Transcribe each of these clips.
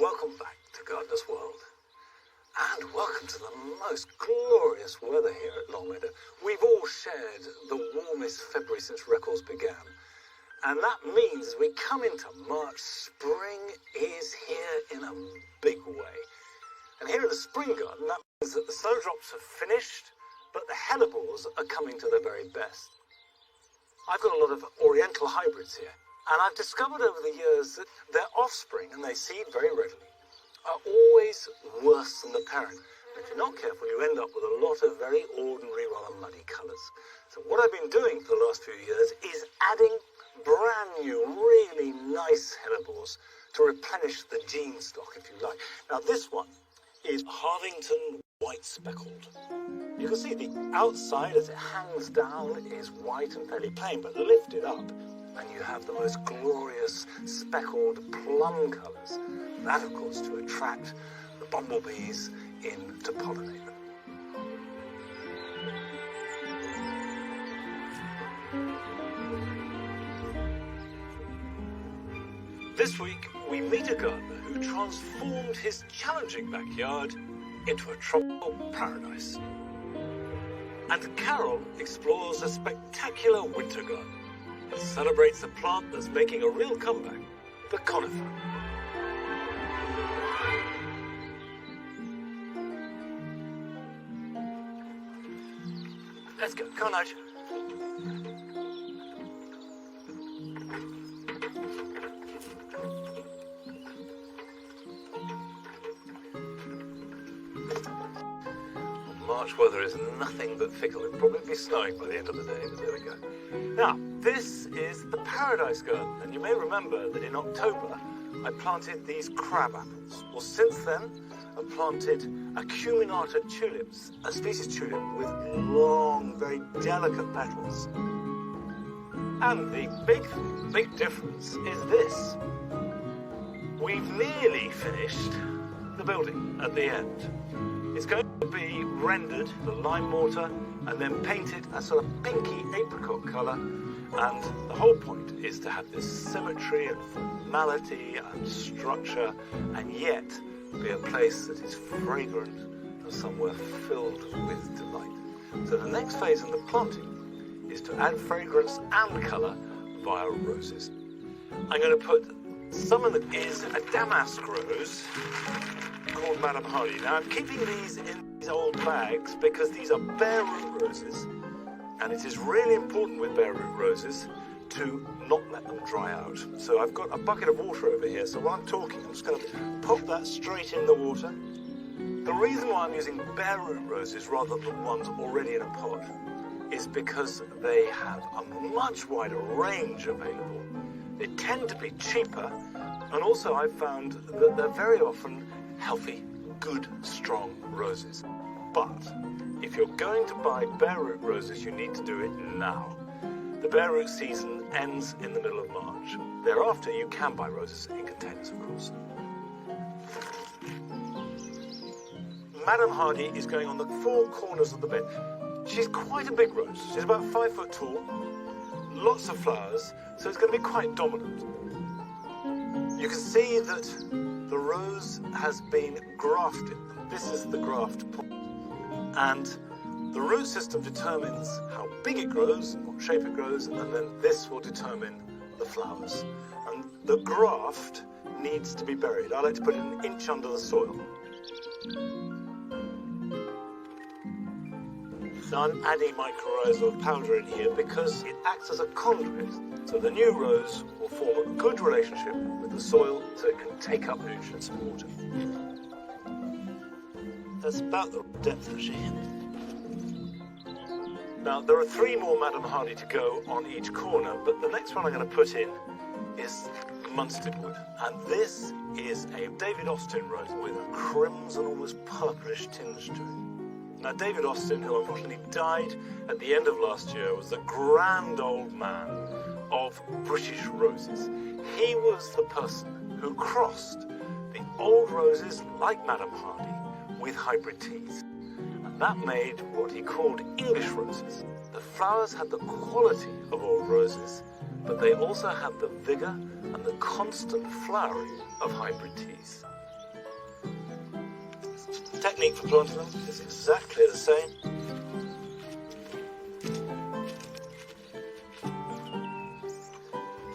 welcome back to Gardener's World. And welcome to the most glorious weather here at Longmeadow. We've all shared the warmest February since records began. And that means as we come into March, spring is here in a big way. And here at the spring garden, that means that the snowdrops have finished, but the hellebores are coming to their very best. I've got a lot of oriental hybrids here, and I've discovered over the years that their offspring, and they seed very readily, are always worse than the parent. And if you're not careful, you end up with a lot of very ordinary, rather muddy colours. So what I've been doing for the last few years is adding brand new, really nice hellebores to replenish the gene stock, if you like. Now this one is Harvington white speckled. You can see the outside as it hangs down is white and fairly plain, but lift it up and you have the most glorious speckled plum colours. That, of course, to attract the bumblebees in to pollinate them. This week, we meet a gardener who transformed his challenging backyard into a tropical paradise. And Carol explores a spectacular winter garden. It celebrates a plant that's making a real comeback, the conifer. Let's go. Come on, Nige. March weather is nothing but fickle. It'll probably be snowing by the end of the day, but there we go. Now, this is the Paradise Garden, and you may remember that in October I planted these crab apples. Well, since then I've planted acuminata tulips, a species tulip with long, very delicate petals. And the big difference is this. We've nearly finished the building at the end. It's going to be rendered, the lime mortar, and then painted a sort of pinky apricot colour. And the whole point is to have this symmetry and formality and structure, and yet be a place that is fragrant and somewhere filled with delight. So the next phase in the planting is to add fragrance and colour via roses. I'm going to put some of it is a damask rose called Madame Hardy. Now I'm keeping these in these old bags because these are bare root roses, and it is really important with bare root roses to not let them dry out. So I've got a bucket of water over here, so while I'm talking I'm just going to pop that straight in the water. The reason why I'm using bare root roses rather than ones already in a pot is because they have a much wider range available. They tend to be cheaper, and also I've found that they're very often healthy, good, strong roses. But if you're going to buy bare root roses, you need to do it now. The bare root season ends in the middle of March. Thereafter, you can buy roses in containers, of course. Madame Hardy is going on the four corners of the bed. She's quite a big rose. She's about 5 foot tall, lots of flowers, so it's going to be quite dominant. You can see that the rose has been grafted. This is the graft point. And the root system determines how big it grows, what shape it grows, and then this will determine the flowers. And the graft needs to be buried. I like to put it an inch under the soil. Now I'm adding mycorrhizal powder in here because it acts as a conduit. So the new rose will form a good relationship with the soil so it can take up nutrients and water. That's about the depth that she hit. Now there are 3 more Madame Hardy to go on each corner, but the next one I'm going to put in is Munstead wood. And this is a David Austin rose with a crimson, almost purplish tinge to it. Now, David Austin, who unfortunately died at the end of last year, was the grand old man of British roses. He was the person who crossed the old roses, like Madame Hardy, with hybrid teas. And that made what he called English roses. The flowers had the quality of old roses, but they also had the vigour and the constant flowering of hybrid teas. technique for planting them is exactly the same.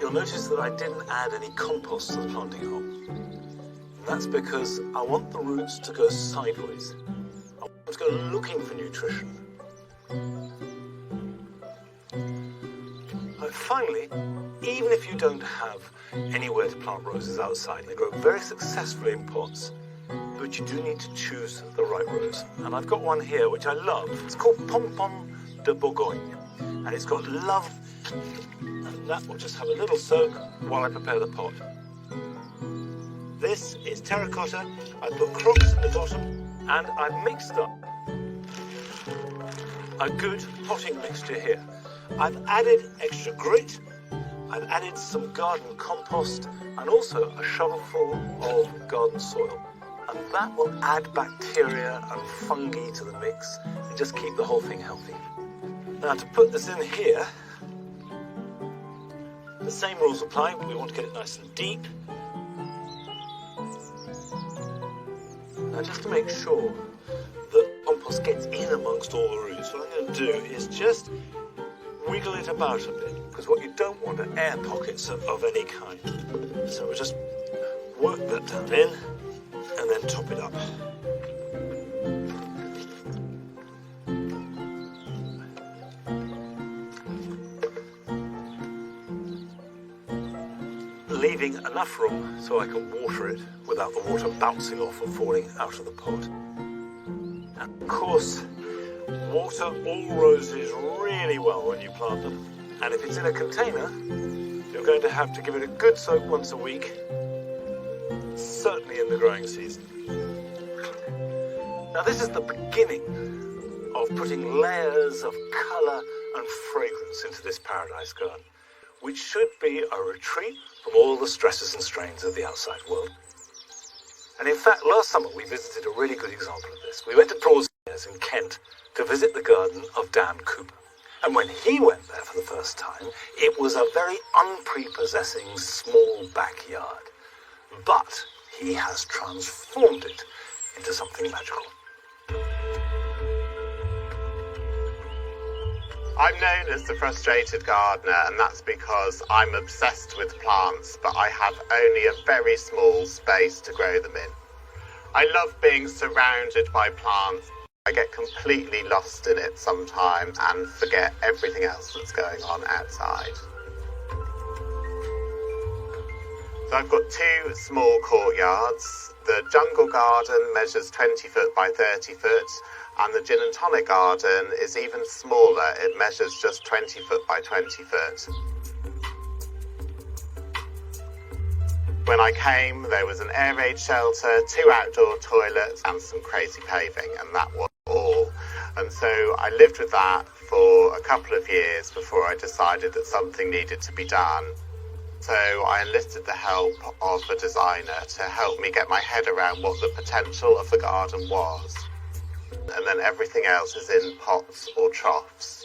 You'll notice that I didn't add any compost to the planting hole. And that's because I want the roots to go sideways. I want them to go looking for nutrition. And finally, even if you don't have anywhere to plant roses outside, they grow very successfully in pots, but you do need to choose the right rose. And I've got one here which I love. It's called Pompon de Bourgogne, and it's got love. And that will just have a little soak while I prepare the pot. This is terracotta. I put crocks at the bottom, and I've mixed up a good potting mixture here. I've added extra grit, I've added some garden compost, and also a shovelful of garden soil. And that will add bacteria and fungi to the mix and just keep the whole thing healthy. Now to put this in here, the same rules apply. We want to get it nice and deep. Now just to make sure that compost gets in amongst all the roots, what I'm going to do is just wiggle it about a bit, because what you don't want are air pockets of any kind. So we'll just work that down in and then top it up. Leaving enough room so I can water it without the water bouncing off and falling out of the pot. And of course, water all roses really well when you plant them. And if it's in a container, you're going to have to give it a good soak once a week, certainly in the growing season. Now this is the beginning of putting layers of colour and fragrance into this paradise garden, which should be a retreat from all the stresses and strains of the outside world. And in fact, last summer we visited a really good example of this. We went to Broadstairs in Kent to visit the garden of Dan Cooper. And when he went there for the first time, it was a very unprepossessing small backyard. But he has transformed it into something magical. I'm known as the frustrated gardener, and that's because I'm obsessed with plants, but I have only a very small space to grow them in. I love being surrounded by plants. I get completely lost in it sometimes and forget everything else that's going on outside. So I've got two small courtyards. The jungle garden measures 20 foot by 30 foot, and the gin and tonic garden is even smaller. It measures just 20 foot by 20 foot. When I came, there was an air raid shelter, 2 outdoor toilets, and some crazy paving, and that was all. And so I lived with that for a couple of years before I decided that something needed to be done. So I enlisted the help of a designer to help me get my head around what the potential of the garden was. And then everything else is in pots or troughs.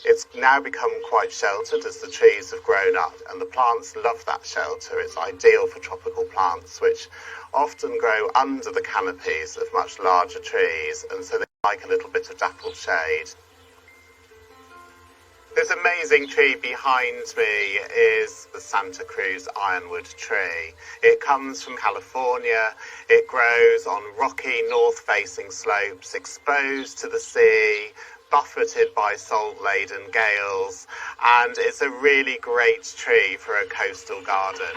It's now become quite sheltered as the trees have grown up, and the plants love that shelter. It's ideal for tropical plants, which often grow under the canopies of much larger trees, and so they like a little bit of dappled shade. This amazing tree behind me is the Santa Cruz ironwood tree. It comes from California. It grows on rocky north-facing slopes, exposed to the sea, buffeted by salt-laden gales, and it's a really great tree for a coastal garden.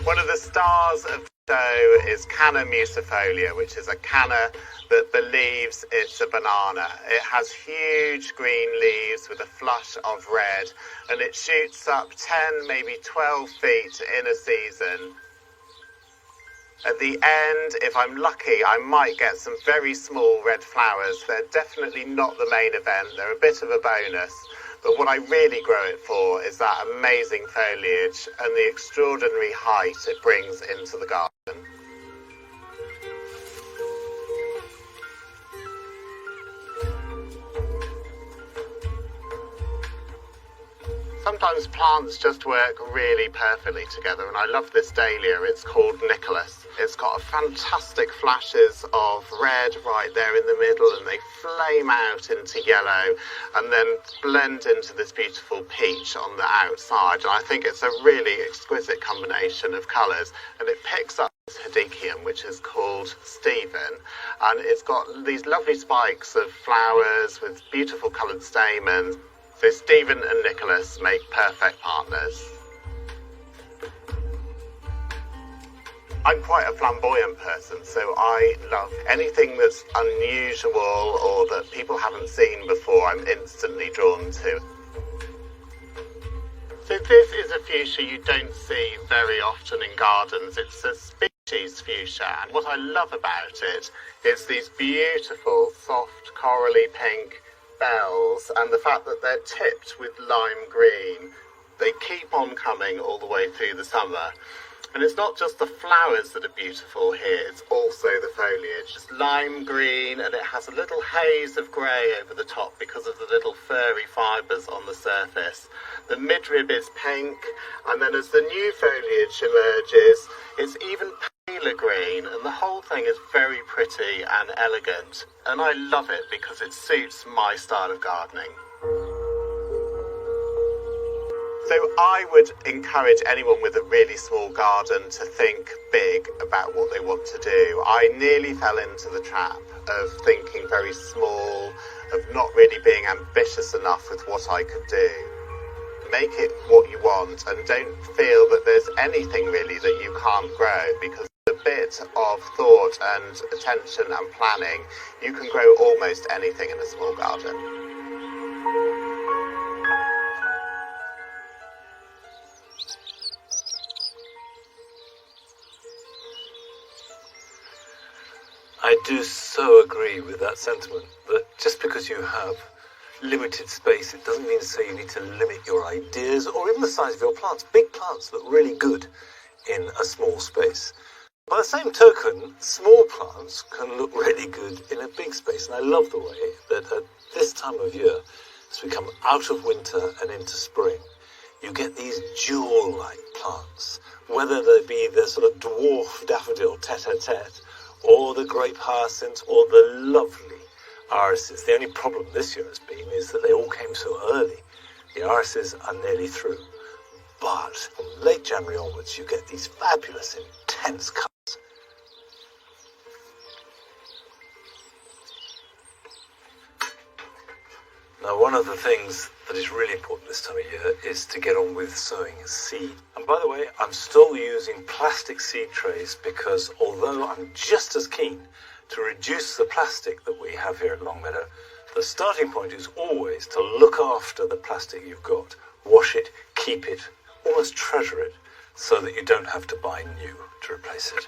One of the stars of the show is Canna musifolia, which is a canna that believes it's a banana. It has huge green leaves with a flush of red, and it shoots up 10, maybe 12 feet in a season. At the end, if I'm lucky, I might get some very small red flowers. They're definitely not the main event. They're a bit of a bonus. But what I really grow it for is that amazing foliage and the extraordinary height it brings into the garden. Sometimes plants just work really perfectly together, and I love this dahlia. It's called Nicholas. It's got fantastic flashes of red right there in the middle, and they flame out into yellow and then blend into this beautiful peach on the outside. And I think it's a really exquisite combination of colours, and it picks up this hedychium, which is called Stephen, and it's got these lovely spikes of flowers with beautiful coloured stamens. So Stephen and Nicholas make perfect partners. I'm quite a flamboyant person, so I love anything that's unusual or that people haven't seen before. I'm instantly drawn to. So this is a fuchsia you don't see very often in gardens. It's a species fuchsia, and what I love about it is these beautiful, soft, corally pink bells, and the fact that they're tipped with lime green. They keep on coming all the way through the summer. And it's not just the flowers that are beautiful here, it's also the foliage. It's lime green, and it has a little haze of grey over the top because of the little furry fibres on the surface. The midrib is pink, and then as the new foliage emerges, it's even paler green, and the whole thing is very pretty and elegant. And I love it because it suits my style of gardening. So I would encourage anyone with a really small garden to think big about what they want to do. I nearly fell into the trap of thinking very small, of not really being ambitious enough with what I could do. Make it what you want, and don't feel that there's anything really that you can't grow, because with a bit of thought and attention and planning, you can grow almost anything in a small garden. I do so agree with that sentiment, that just because you have limited space, it doesn't mean to say you need to limit your ideas or even the size of your plants. Big plants look really good in a small space. By the same token, small plants can look really good in a big space. And I love the way that at this time of year, as we come out of winter and into spring, you get these jewel-like plants, whether they be the sort of dwarf daffodil tete-a-tete, or the grape hyacinth, or the lovely irises. The only problem this year has been is that they all came so early. The irises are nearly through. But from late January onwards, you get these fabulous, intense colours. Now, one of the things that is really important this time of year is to get on with sowing seed. And by the way, I'm still using plastic seed trays because although I'm just as keen to reduce the plastic that we have here at Longmeadow, the starting point is always to look after the plastic you've got. Wash it, keep it, almost treasure it, so that you don't have to buy new to replace it.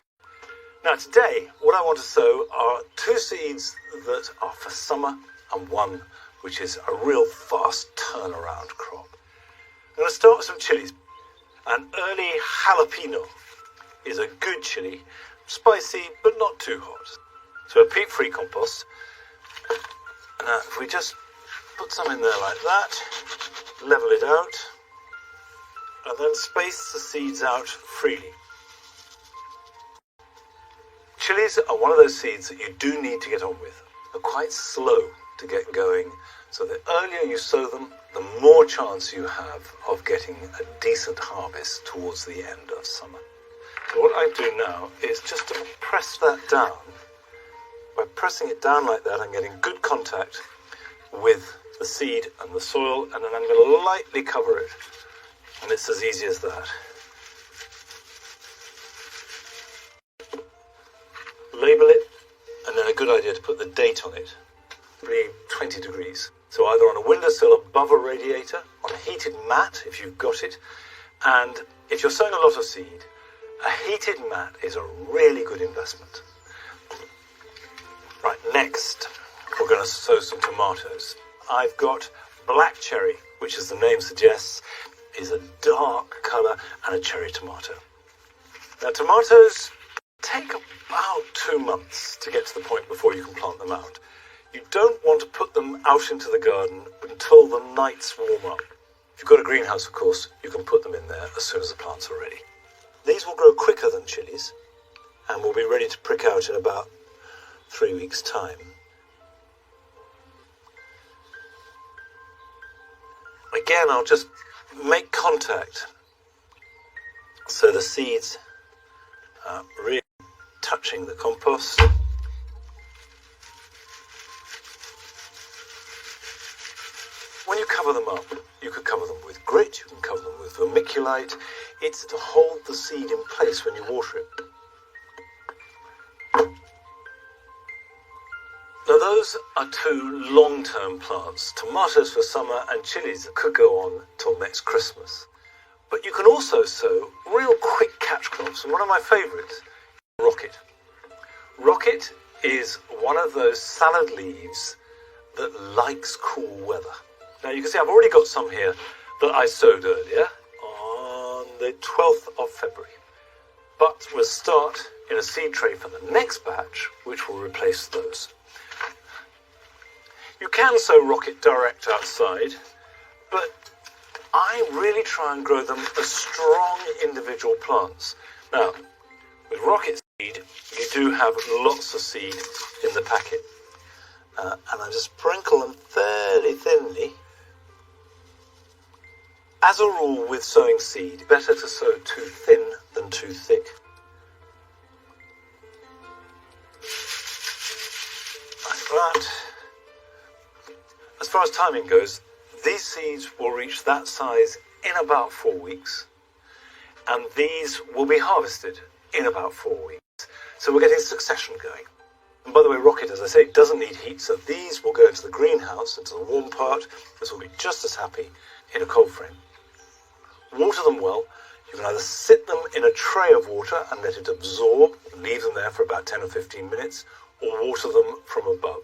Now today, what I want to sow are 2 seeds that are for summer and one which is a real fast turnaround crop. I'm going to start with some chilies. An early jalapeno is a good chili, spicy but not too hot. So a peat-free compost. Now if we just put some in there like that, level it out, and then space the seeds out freely. Chilies are one of those seeds that you do need to get on with. They're quite slow to get going, so the earlier you sow them, the more chance you have of getting a decent harvest towards the end of summer. So what I do now is just to press that down. By pressing it down like that, I'm getting good contact with the seed and the soil, and then I'm going to lightly cover it, and it's as easy as that. Label it, and then a good idea to put the date on it. Probably 20 degrees. So either on a windowsill above a radiator, on a heated mat if you've got it, and if you're sowing a lot of seed, a heated mat is a really good investment. Right, next we're going to sow some tomatoes. I've got black cherry, which as the name suggests, is a dark colour and a cherry tomato. Now tomatoes take about 2 months to get to the point before you can plant them out. You don't want to put them out into the garden until the nights warm up. If you've got a greenhouse, of course, you can put them in there as soon as the plants are ready. These will grow quicker than chilies and will be ready to prick out in about 3 weeks' time. Again, I'll just make contact so the seeds are really touching the compost. When you cover them up, you could cover them with grit, you can cover them with vermiculite. It's to hold the seed in place when you water it. Now those are two long-term plants, tomatoes for summer and chilies that could go on till next Christmas. But you can also sow real quick catch crops, and one of my favourites, rocket. Rocket is one of those salad leaves that likes cool weather. Now you can see I've already got some here that I sowed earlier on the 12th of February. But we'll start in a seed tray for the next batch, which will replace those. You can sow rocket direct outside, but I really try and grow them as strong individual plants. Now, with rocket seed, you do have lots of seed in the packet. And I just sprinkle them fairly thinly. As a rule with sowing seed, better to sow too thin than too thick. Like that. As far as timing goes, these seeds will reach that size in about 4 weeks, and these will be harvested in about 4 weeks. So we're getting succession going. And by the way, rocket, as I say, doesn't need heat, so these will go into the greenhouse, into the warm part. This will be just as happy in a cold frame. Water them well. You can either sit them in a tray of water and let it absorb, leave them there for about 10 or 15 minutes, or water them from above.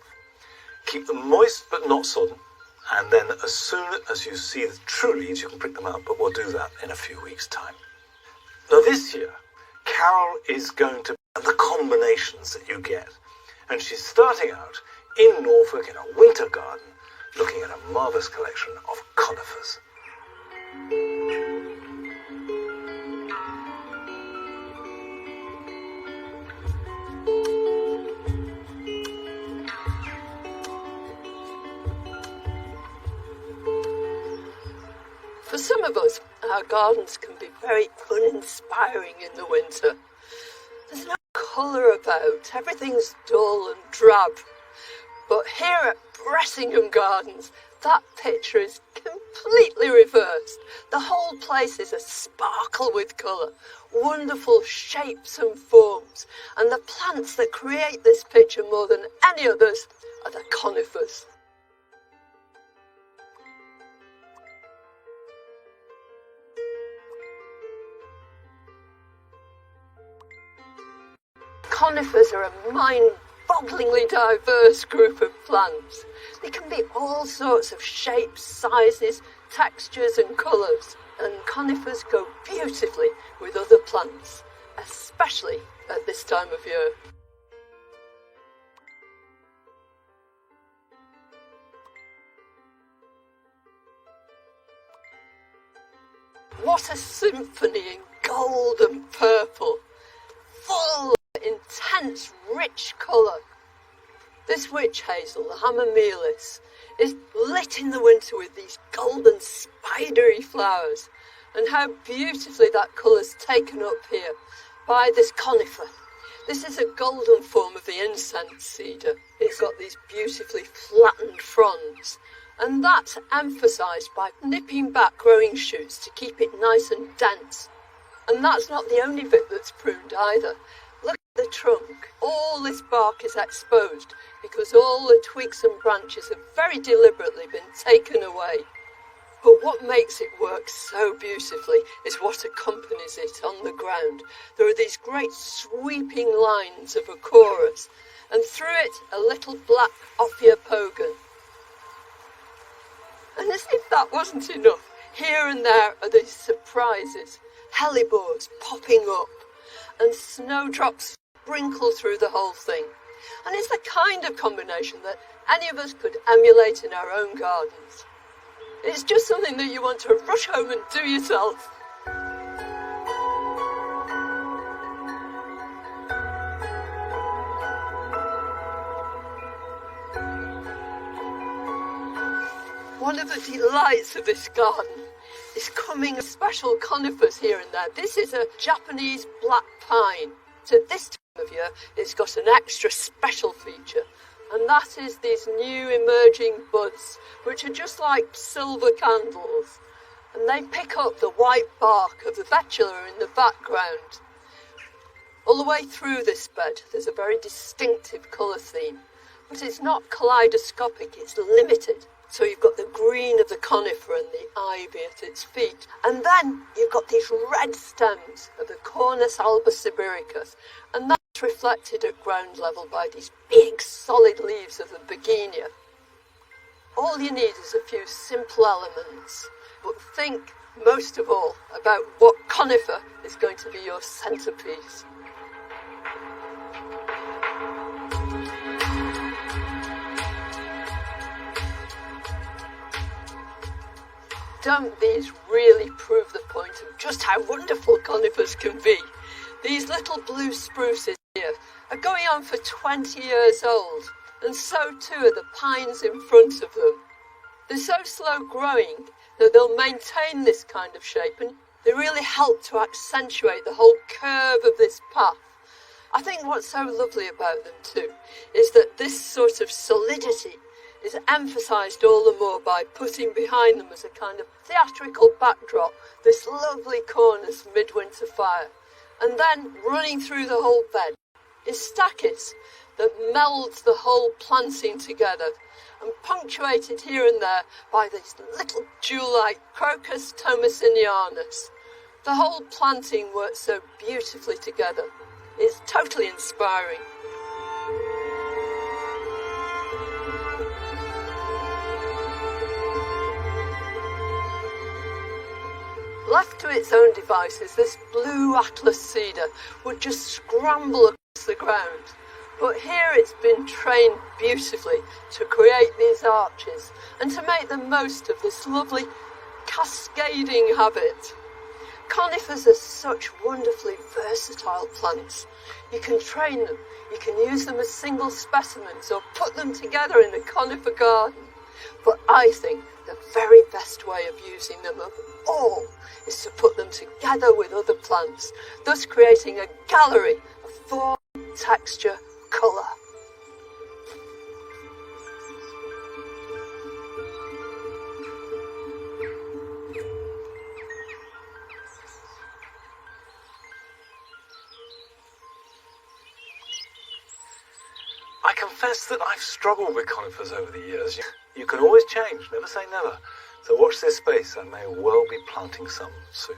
Keep them moist but not sodden, and then as soon as you see the true leaves, you can prick them out, but we'll do that in a few weeks' time. Now this year, Carol is going to the combinations that you get, and she's starting out in Norfolk in a winter garden, looking at a marvellous collection of conifers. For some of us, our gardens can be very uninspiring in the winter. There's no colour about, everything's dull and drab. But here at Bressingham Gardens, that picture is completely reversed. The whole place is a sparkle with colour, wonderful shapes and forms, and the plants that create this picture more than any others are the conifers. Conifers are a mind-bogglingly diverse group of plants. They can be all sorts of shapes, sizes, textures and colours, and conifers go beautifully with other plants, especially at this time of year. What a symphony in gold and purple, full intense, rich colour. This witch hazel, the hamamelis, is lit in the winter with these golden spidery flowers, and how beautifully that colour's taken up here by this conifer. This is a golden form of the incense cedar. It's got these beautifully flattened fronds, and that's emphasised by nipping back growing shoots to keep it nice and dense. And that's not the only bit that's pruned either. The trunk, all this bark is exposed because all the twigs and branches have very deliberately been taken away. But what makes it work so beautifully is what accompanies it on the ground. There are these great sweeping lines of a chorus, and through it a little black ophiopogon. And as if that wasn't enough, here and there are these surprises, hellebores popping up, and snowdrops sprinkle through the whole thing. And it's the kind of combination that any of us could emulate in our own gardens. It's just something that you want to rush home and do yourself. One of the delights of this garden is coming special conifers here and there. This is a Japanese black pine. So this time of year, it's got an extra special feature, and that is these new emerging buds, which are just like silver candles, and they pick up the white bark of the betula in the background. All the way through this bed, there's a very distinctive colour theme, but it's not kaleidoscopic, it's limited. So you've got the green of the conifer and the ivy at its feet. And then you've got these red stems of the Cornus alba sibiricus. And that's reflected at ground level by these big solid leaves of the begonia. All you need is a few simple elements. But think most of all about what conifer is going to be your centrepiece. Don't these really prove the point of just how wonderful conifers can be? These little blue spruces here are going on for 20 years old, and so too are the pines in front of them. They're so slow growing that they'll maintain this kind of shape, and they really help to accentuate the whole curve of this path. I think what's so lovely about them too is that this sort of solidity is emphasised all the more by putting behind them as a kind of theatrical backdrop this lovely Cornus midwinter fire. And then running through the whole bed is stachys that melds the whole planting together, and punctuated here and there by these little jewel-like Crocus thomasinianus. The whole planting works so beautifully together. It's totally inspiring. Left to its own devices, this blue atlas cedar would just scramble across the ground. But here it's been trained beautifully to create these arches and to make the most of this lovely cascading habit. Conifers are such wonderfully versatile plants. You can train them, you can use them as single specimens or put them together in a conifer garden. But I think the very best way of using them of all is to put them together with other plants, thus creating a gallery of form, texture, colour. I confess that I've struggled with conifers over the years. You can always change, never say never. So watch this space, I may well be planting some soon.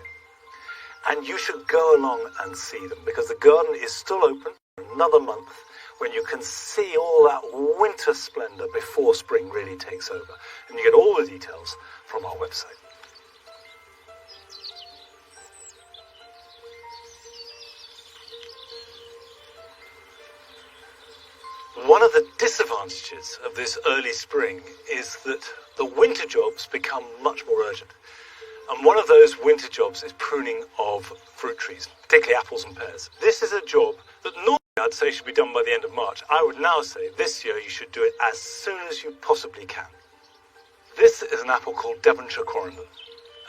And you should go along and see them, because the garden is still open for another month, when you can see all that winter splendour before spring really takes over. And you get all the details from our website. One of the disadvantages of this early spring is that the winter jobs become much more urgent. And one of those winter jobs is pruning of fruit trees, particularly apples and pears. This is a job that normally I'd say should be done by the end of March. I would now say this year you should do it as soon as you possibly can. This is an apple called Devonshire Quarrenden,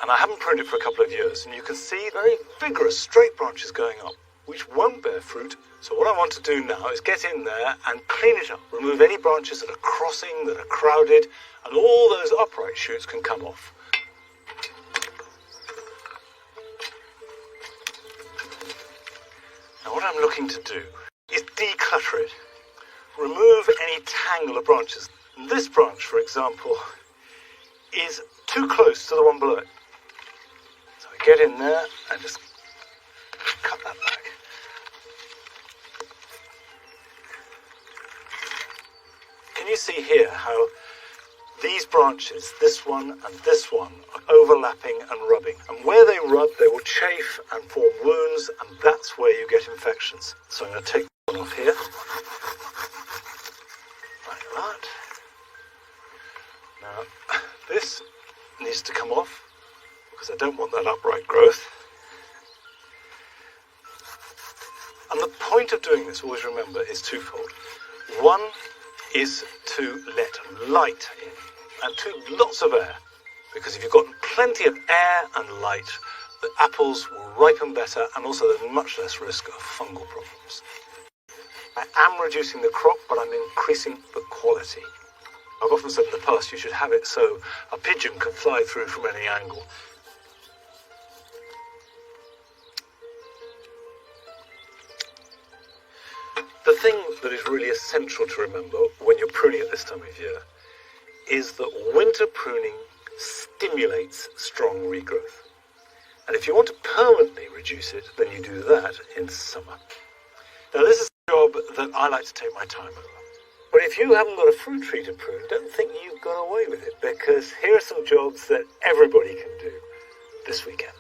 and I haven't pruned it for a couple of years, and you can see very vigorous straight branches going up, which won't bear fruit. So what I want to do now is get in there and clean it up, remove any branches that are crossing, that are crowded, and all those upright shoots can come off. Now what I'm looking to do is declutter it, remove any tangle of branches. And this branch, for example, is too close to the one below it. So I get in there and just cut that back. Can you see here how these branches, this one and this one, are overlapping and rubbing? And where they rub, they will chafe and form wounds, and that's where you get infections. So I'm going to take one off here, like that. Now, this needs to come off because I don't want that upright growth. And the point of doing this, always remember, is twofold. One is to let light in, and two, lots of air. Because if you've got plenty of air and light, the apples will ripen better, and also there's much less risk of fungal problems. I am reducing the crop, but I'm increasing the quality. I've often said in the past you should have it so a pigeon can fly through from any angle. The thing that is really essential to remember when you're pruning at this time of year is that winter pruning stimulates strong regrowth. And if you want to permanently reduce it, then you do that in summer. Now this is a job that I like to take my time over. But if you haven't got a fruit tree to prune, don't think you've got away with it, because here are some jobs that everybody can do this weekend.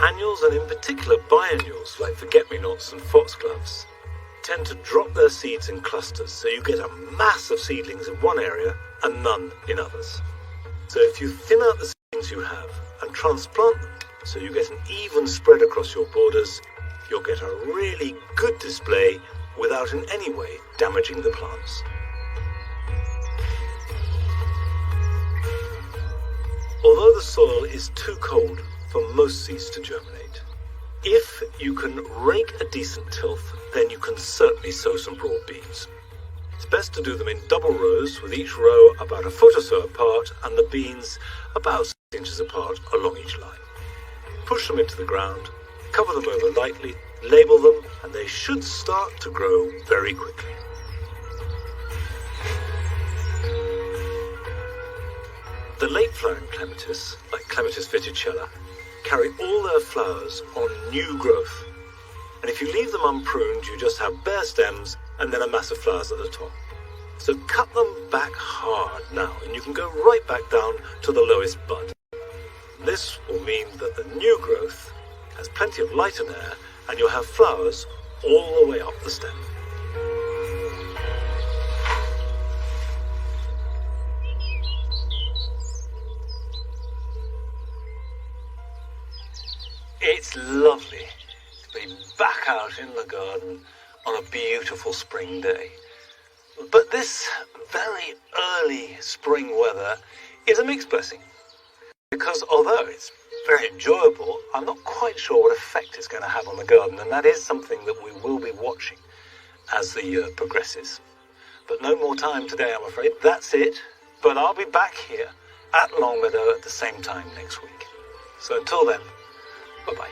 Annuals, and in particular biennials like forget-me-nots and foxgloves, tend to drop their seeds in clusters, so you get a mass of seedlings in one area and none in others. So if you thin out the seedlings you have and transplant them so you get an even spread across your borders, you'll get a really good display without in any way damaging the plants. Although the soil is too cold for most seeds to germinate, if you can rake a decent tilth, then you can certainly sow some broad beans. It's best to do them in double rows, with each row about a foot or so apart and the beans about 6 inches apart along each line. Push them into the ground, cover them over lightly, label them, and they should start to grow very quickly. The late flowering clematis, like Clematis viticella, carry all their flowers on new growth. And if you leave them unpruned, you just have bare stems and then a mass of flowers at the top. So cut them back hard now, and you can go right back down to the lowest bud. This will mean that the new growth has plenty of light and air, and you'll have flowers all the way up the stem. It's lovely to be back out in the garden on a beautiful spring day. But this very early spring weather is a mixed blessing, because although it's very enjoyable, I'm not quite sure what effect it's going to have on the garden, and that is something that we will be watching as the year progresses. But no more time today, I'm afraid. That's it. But I'll be back here at Longmeadow at the same time next week. So until then, bye-bye.